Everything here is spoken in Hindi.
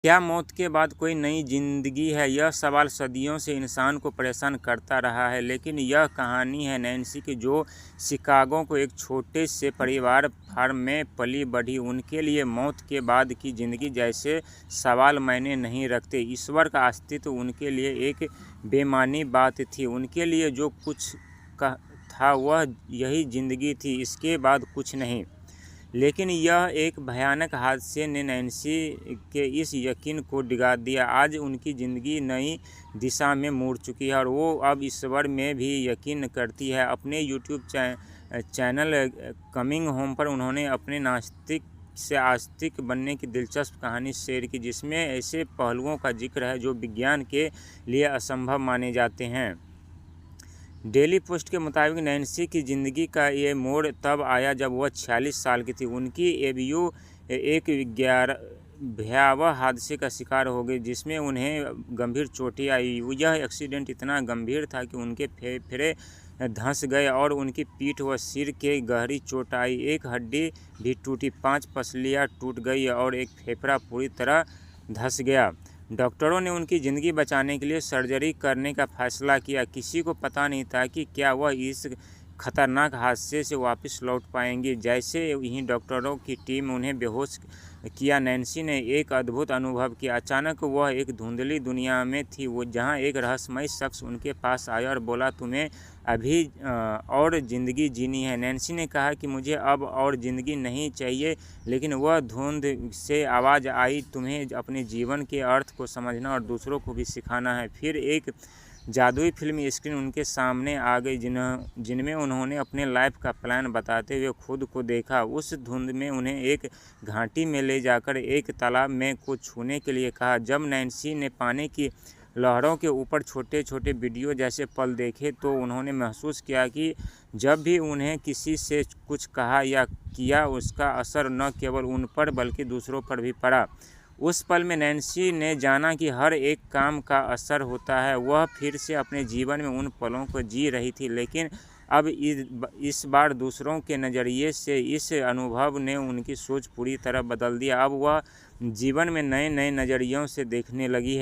क्या मौत के बाद कोई नई जिंदगी है? यह सवाल सदियों से इंसान को परेशान करता रहा है, लेकिन यह कहानी है नैन्सी की, जो शिकागो को एक छोटे से परिवार फार्म में पली बढ़ी। उनके लिए मौत के बाद की जिंदगी जैसे सवाल मायने नहीं रखते। ईश्वर का अस्तित्व उनके लिए एक बेमानी बात थी। उनके लिए जो कुछ था वह यही जिंदगी थी, इसके बाद कुछ नहीं। लेकिन यह एक भयानक हादसे ने नैन्सी के इस यकीन को डिगा दिया। आज उनकी ज़िंदगी नई दिशा में मुड़ चुकी है और वो अब ईश्वर में भी यकीन करती है। अपने यूट्यूब चैनल कमिंग होम पर उन्होंने अपने नास्तिक से आस्तिक बनने की दिलचस्प कहानी शेयर की, जिसमें ऐसे पहलुओं का जिक्र है जो विज्ञान के लिए असंभव माने जाते हैं। डेली पोस्ट के मुताबिक नैन्सी की ज़िंदगी का ये मोड़ तब आया जब वह 46 साल की थी। उनकी एबीयू एक भयावह हादसे का शिकार हो गई, जिसमें उन्हें गंभीर चोटें आई। यह एक्सीडेंट इतना गंभीर था कि उनके फेफड़े धंस गए और उनकी पीठ व सिर के गहरी चोट आई। एक हड्डी भी टूटी, 5 पसलियाँ टूट गई और एक फेफड़ा पूरी तरह धंस गया। डॉक्टरों ने उनकी ज़िंदगी बचाने के लिए सर्जरी करने का फैसला किया। किसी को पता नहीं था कि क्या वह इस खतरनाक हादसे से वापस लौट पाएंगी। जैसे ही डॉक्टरों की टीम उन्हें बेहोश किया, नैन्सी ने एक अद्भुत अनुभव किया। अचानक वह एक धुंधली दुनिया में थी, वो जहां एक रहस्यमय शख्स उनके पास आया और बोला, तुम्हें अभी और ज़िंदगी जीनी है। नैन्सी ने कहा कि मुझे अब और ज़िंदगी नहीं चाहिए, लेकिन वह धुंध से आवाज़ आई, तुम्हें अपने जीवन के अर्थ को समझना और दूसरों को भी सिखाना है। फिर एक जादुई फिल्मी स्क्रीन उनके सामने आ गई, जिनमें उन्होंने अपने लाइफ का प्लान बताते हुए खुद को देखा। उस धुंध में उन्हें एक घाटी में ले जाकर एक तालाब में को छूने के लिए कहा। जब नैन्सी ने पानी की लहरों के ऊपर छोटे छोटे वीडियो जैसे पल देखे, तो उन्होंने महसूस किया कि जब भी उन्हें किसी से कुछ कहा या किया, उसका असर न केवल उन पर बल्कि दूसरों पर भी पड़ा। उस पल में नैन्सी ने जाना कि हर एक काम का असर होता है। वह फिर से अपने जीवन में उन पलों को जी रही थी, लेकिन अब इस बार दूसरों के नज़रिए से। इस अनुभव ने उनकी सोच पूरी तरह बदल दिया। अब वह जीवन में नए नए नज़रियों से देखने लगी है।